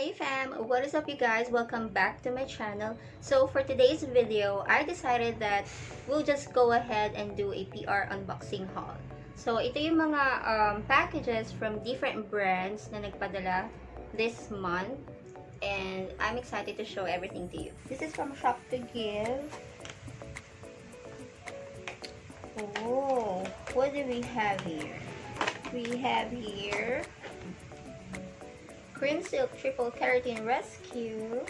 Hey fam, what is up you guys? Welcome back to my channel. So for today's video, I decided that we'll just go ahead and do a PR unboxing haul. So ito yung mga packages from different brands na nagpadala this month. And I'm excited to show everything to you. This is from Shop to Give. Oh, what do we have here? We have here Cream Silk Triple Keratin Rescue.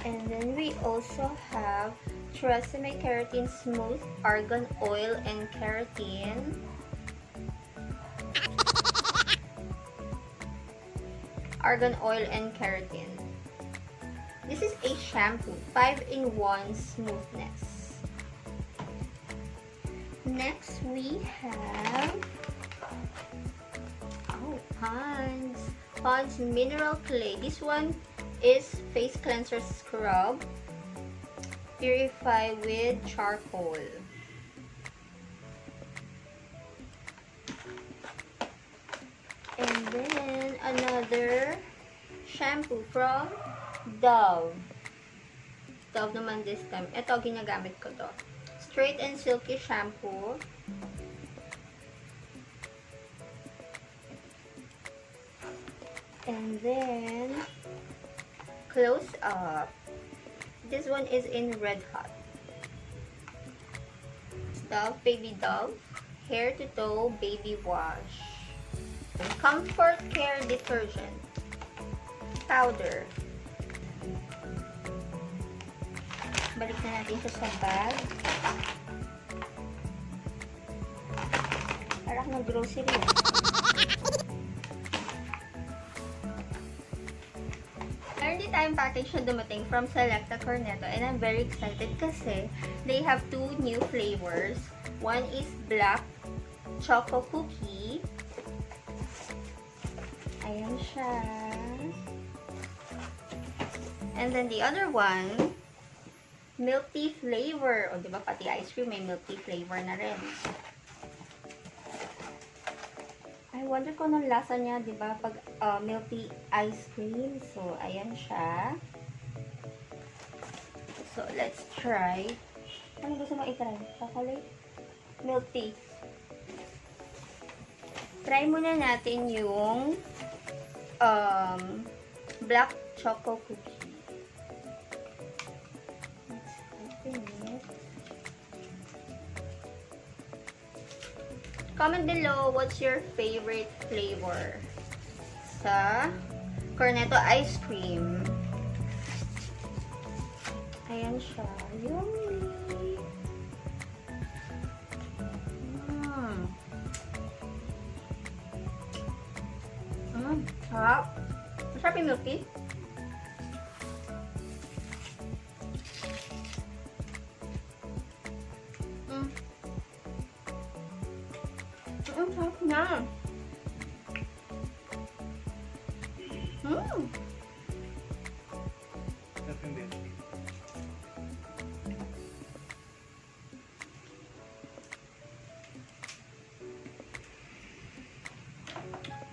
And then we also have Recell Me Keratin Smooth Argan Oil and Keratin. Argan Oil and Keratin. This is a shampoo, 5-in-1 smoothness. Next, we have Pond's Mineral Clay. This one is Face Cleanser Scrub. Purify with Charcoal. And then, another shampoo from Dove. Dove naman this time. Ito, ginagamit ko to. Straight and Silky Shampoo. And then, Close Up. This one is in Red Hot. Dove, Baby Dove. Hair to Toe Baby Wash. Comfort Care Detergent. Powder. Balik na natin ito sa bag. Parang nag-grocery. Meron din tayong package na dumating from Selecta Cornetto, and I'm very excited kasi they have two new flavors. One is Black Choco Cookie. Ayan siya. And then the other one, milk tea flavor. O, diba, pati ice cream may milk tea flavor na rin. I wonder kung anong lasa niya, diba, pag milk tea ice cream. So, ayan siya. So, let's try. Ano gusto mo i-try? Chocolate? Milk tea. Try muna natin yung Black Choco Cookie. Comment below what's your favorite flavor sa Cornetto ice cream. Ayan siya. Yummy! Sarap. Masarap yung milk tea. Sarap na.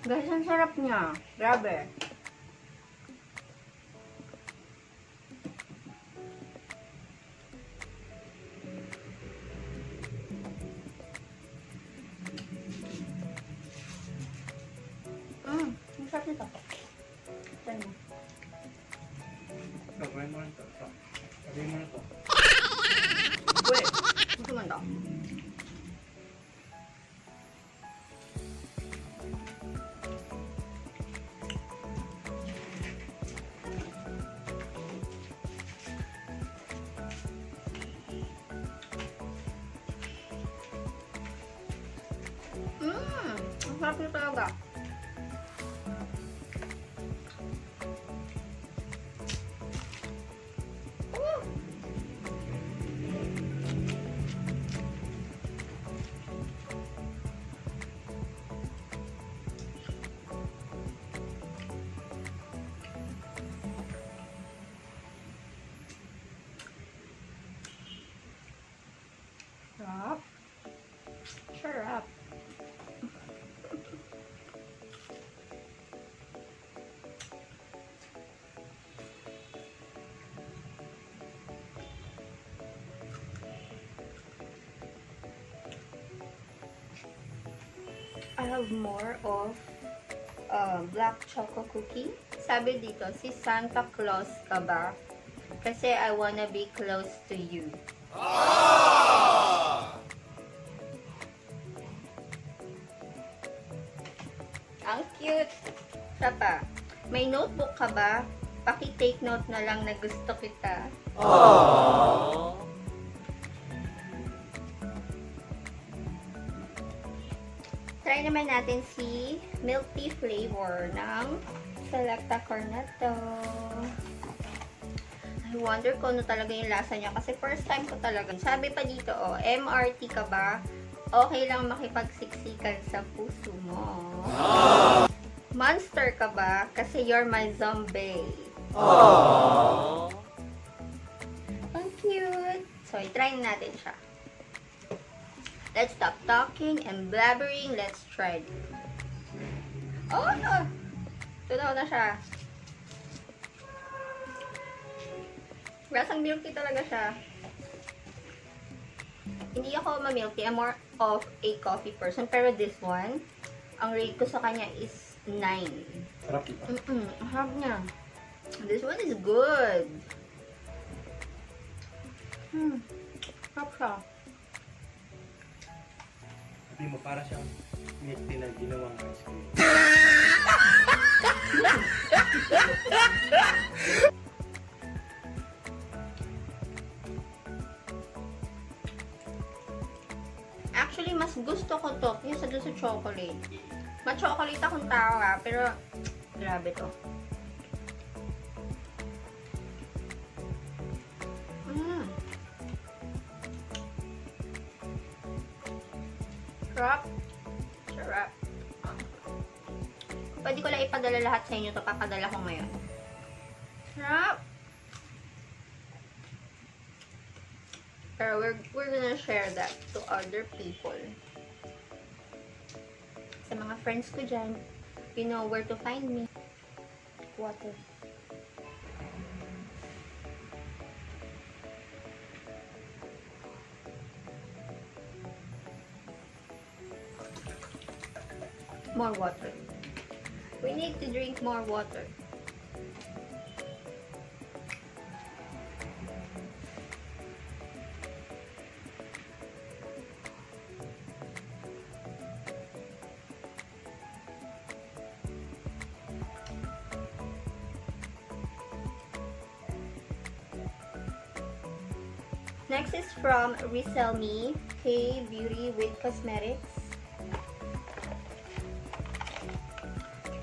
Guys, ang sarap niya. Grabe. Ang sarap nito. Try mo. Try mo ito. Try mo ito. Wait. Gusto mo ito? Ang sarap nito talaga. Sarap. Sarap. I have more of black choco cookie. Sabi dito, si Santa Claus ka ba? Kasi I wanna be close to you. Ang cute! Siya pa. May notebook ka ba? Paki-take note na lang na gusto kita. Try naman natin si milk tea flavor ng Selecta Cornetto. I wonder kung ano talaga yung lasa niya kasi first time ko talaga. Sabi pa dito, MRT ka ba? Okay lang makipagsiksikan sa puso mo. Monster ka ba? Kasi you're my zombie. Ang cute! So, i-try natin siya. Let's stop talking and blabbering. Let's try it. Oh! Tunaw na siya. Lasang milk tea talaga siya. Hindi ako ma-milk tea. I'm more of a coffee person. Pero this one, ang rate ko sa kanya is 9. Sarap diba? Ang harap niya. This one is good. Harap siya. Sabi mo, para siyang milk tea na ginawang ice cream. Actually, mas gusto ko to kaysa doon sa chocolate. Ma-chocolate akong tao pero grabe to. Sarap. Sarap. Pwede ko lang ipadala lahat sa inyo to. Papadala ko ngayon. Sarap. Pero we're gonna share that to other people. Sa mga friends ko dyan, you know where to find me. Water. More water. We need to drink more water. Next is from Recell Me, K-Beauty with Cosmetics.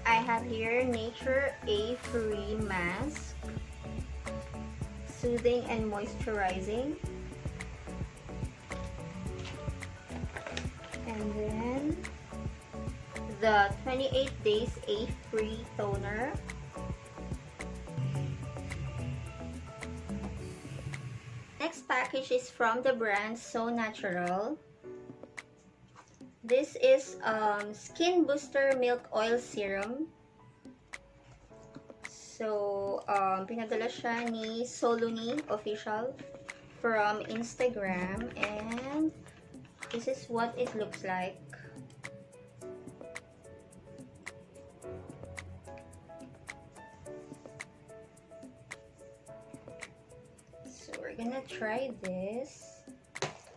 I have here Nature A-Free Mask, soothing and moisturizing. And then the 28 Days A-Free Toner. Next package is from the brand So Natural. This is Skin Booster Milk Oil Serum. So, pinadala siya ni Seoullunni Official from Instagram. And this is what it looks like. So, we're gonna try this.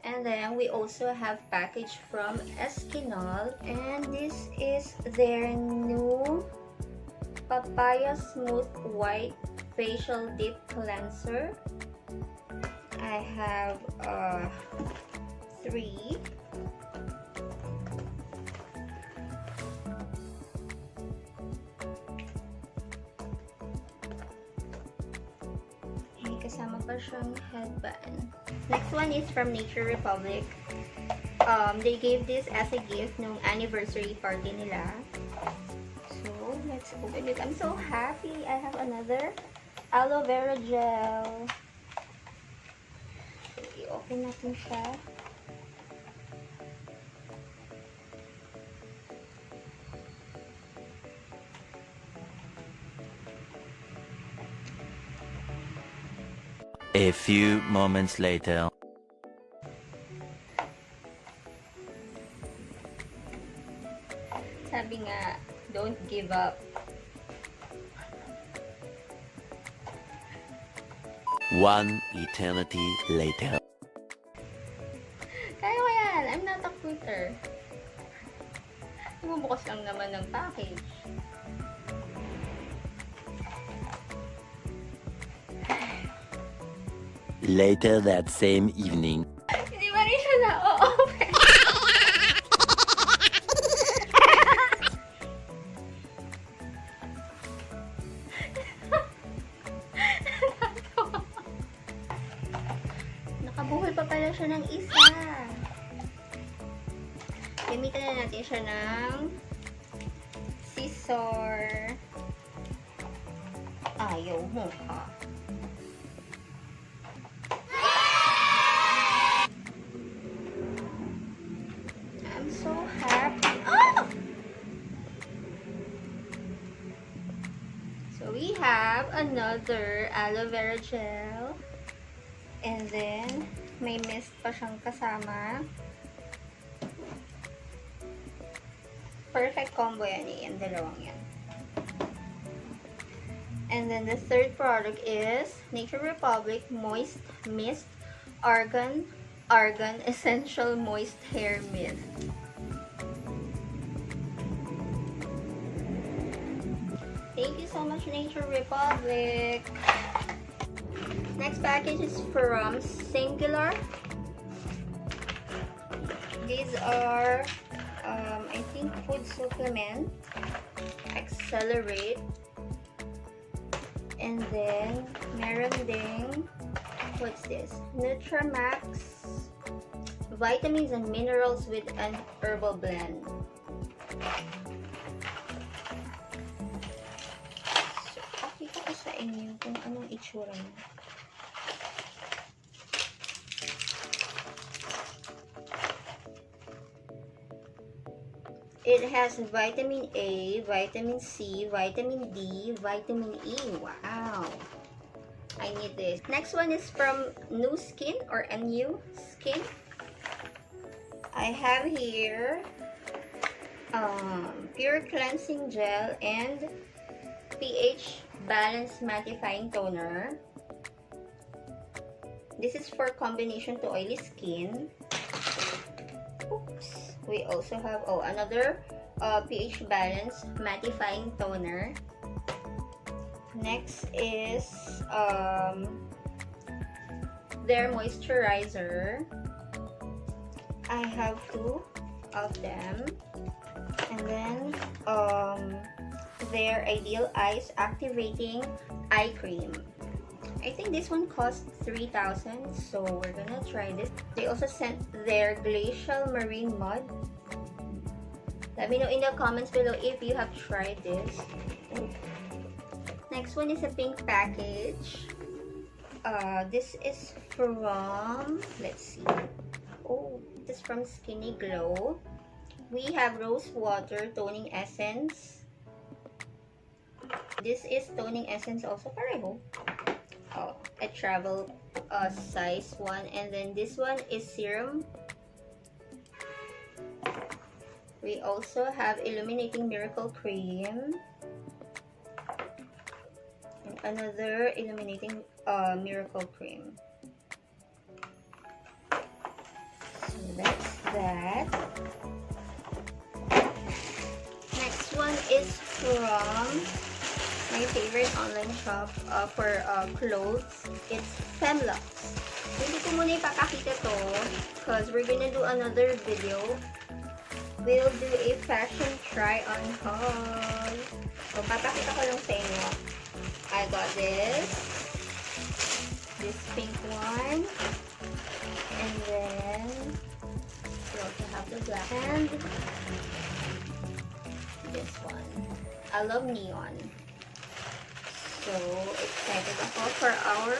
And then we also have package from Eskinol, and this is their new Papaya Smooth White Facial Deep Cleanser. I have 3. May kasama pa siyang headband. Next one is from Nature Republic. They gave this as a gift nung anniversary party nila. So, let's open it. I'm so happy. I have another aloe vera gel. So, i-open natin siya. A few moments later. Sabi nga, don't give up. One eternity later. Kaya mo yan. I'm not a quitter. Bumubukas lang naman ng package. Later that same evening. Hindi ba rin siya na-open? Nakabuhol pa pala siya ng isa. Gamitan na natin siya ng scissor. Ayaw mo ha. I'm so happy. Oh! So we have another aloe vera gel. And then, may mist pa siyang kasama. Perfect combo yan eh, yung dalawang yan. And then the third product is Nature Republic Moist Mist Argan Essential Moist Hair Mist. Thank you so much, Nature Republic. Next package is from Xyngular. These are, I think, food supplement. Accelerate. And then, meron ding, what's this? Nutramax Vitamins and Minerals with an Herbal Blend. So, pakita ko sa inyo kung anong itsura niya. It has vitamin A, vitamin C, vitamin D, vitamin E. Wow! I need this. Next one is from New Skin or NU Skin. I have here Pure Cleansing Gel and pH Balance Mattifying Toner. This is for combination to oily skin. Oops. We also have another pH balance mattifying toner. Next is their moisturizer. I have two of them. And then their Ideal Eyes Activating Eye Cream. I think this one cost 3,000, so we're gonna try this. They also sent their Glacial Marine Mud. Let me know in the comments below if you have tried this. Next one is a pink package. This is from, let's see. Oh, this is from Skinny Glow. We have Rose Water Toning Essence. This is toning essence also, pareho. A travel size one, and then this one is serum. We also have Illuminating Miracle Cream and another Illuminating Miracle Cream. So that's that. Next one is from my favorite online shop for clothes. It's Femmeluxe. Hindi ko muna ipapakita to because we're gonna do another video. We'll do a fashion try-on haul. So, papakita ko lang sa inyo. I got this pink one, and then we also have the black, and this one. I love neon. So, excited ako for our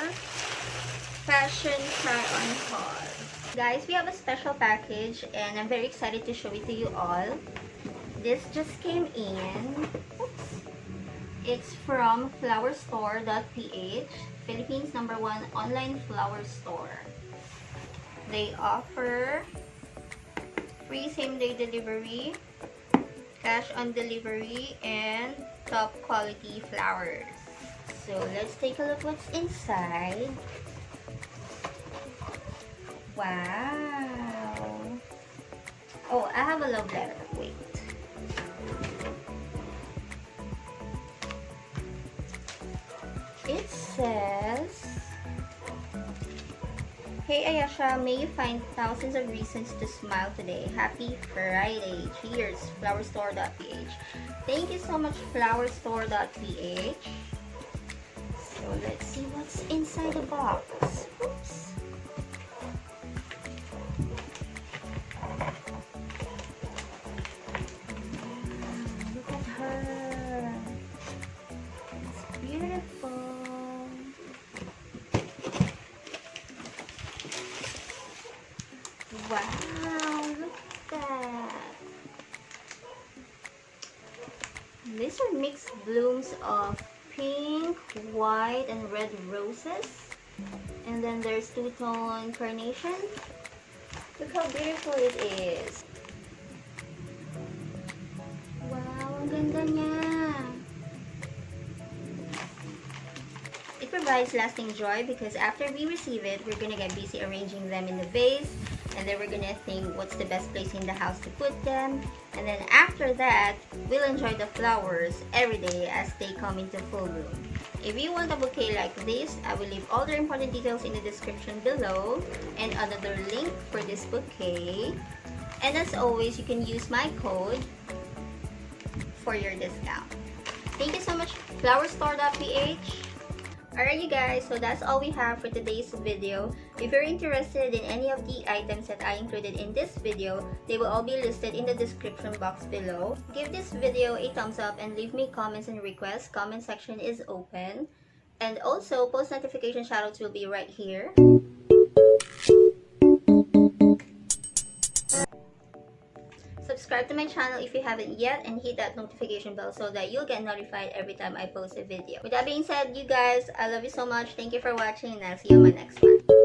fashion try-on haul. Guys, we have a special package and I'm very excited to show it to you all. This just came in. Oops. It's from flowerstore.ph, Philippines #1 online flower store. They offer free same-day delivery cash on delivery, and top quality flowers. So let's take a look what's inside. Wow. Oh, I have a love letter. Wait. It says, "Hey Ayesha, may you find thousands of reasons to smile today. Happy Friday. Cheers. Flowerstore.ph." Thank you so much, Flowerstore.ph. So let's see what's inside the box. Oops. Look at her. It's beautiful. Wow, look at that. These are mixed blooms of pink, white, and red roses. And then there's two-tone carnation. Look how beautiful it is. Wow, ang ganda niya. It provides lasting joy because after we receive it, we're gonna get busy arranging them in the vase, and then we're gonna think what's the best place in the house to put them, and then after that, we'll enjoy the flowers every day as they come into full bloom. If you want a bouquet like this, I will leave all the important details in the description below and another link for this bouquet. And as always, you can use my code for your discount. Thank you so much, flowerstore.ph. Alright you guys, so that's all we have for today's video. If you're interested in any of the items that I included in this video, they will all be listed in the description box below. Give this video a thumbs up and leave me comments and requests. Comment section is open. And also, post notification shoutouts will be right here. Subscribe to my channel if you haven't yet and hit that notification bell so that you'll get notified every time I post a video. With that being said, you guys, I love you so much. Thank you for watching and I'll see you on my next one.